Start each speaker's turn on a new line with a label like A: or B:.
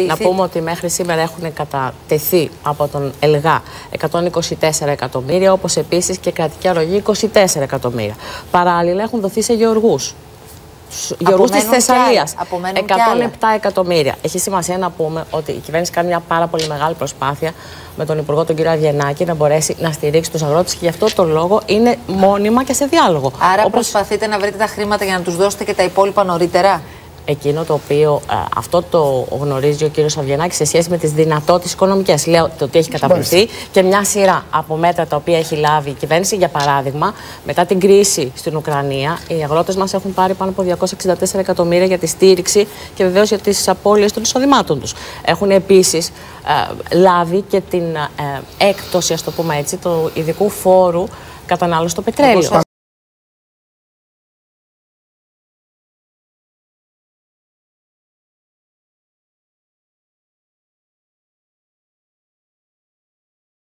A: Να πούμε ότι μέχρι σήμερα έχουν κατατεθεί από τον ΕΛΓΑ 124 εκατομμύρια, όπως επίσης και κρατική αρρωγή 24 εκατομμύρια. Παράλληλα έχουν δοθεί σε γεωργούς. Γεωργούς της Θεσσαλίας 107 εκατομμύρια. Έχει σημασία να πούμε ότι η κυβέρνηση κάνει μια πάρα πολύ μεγάλη προσπάθεια με τον Υπουργό τον κύριο Αβγενάκη να μπορέσει να στηρίξει τους αγρότες και γι' αυτό το λόγο είναι μόνιμα και σε διάλογο.
B: Άρα προσπαθείτε να βρείτε τα χρήματα για να τους δώσετε και τα υπόλοιπα νωρίτερα.
A: Εκείνο το οποίο αυτό το γνωρίζει ο κύριος Αβγενάκης σε σχέση με τις δυνατότητες οικονομικές. Λέω το ότι έχει καταβληθεί και μια σειρά από μέτρα τα οποία έχει λάβει η κυβέρνηση. Για παράδειγμα, μετά την κρίση στην Ουκρανία, οι αγρότες μας έχουν πάρει πάνω από 264 εκατομμύρια για τη στήριξη και βεβαίως για τις απώλειες των εισοδημάτων τους. Έχουν επίσης λάβει και την έκπτωση, ας το πούμε έτσι, του ειδικού φόρου κατανάλωση στο πετρέλαιο.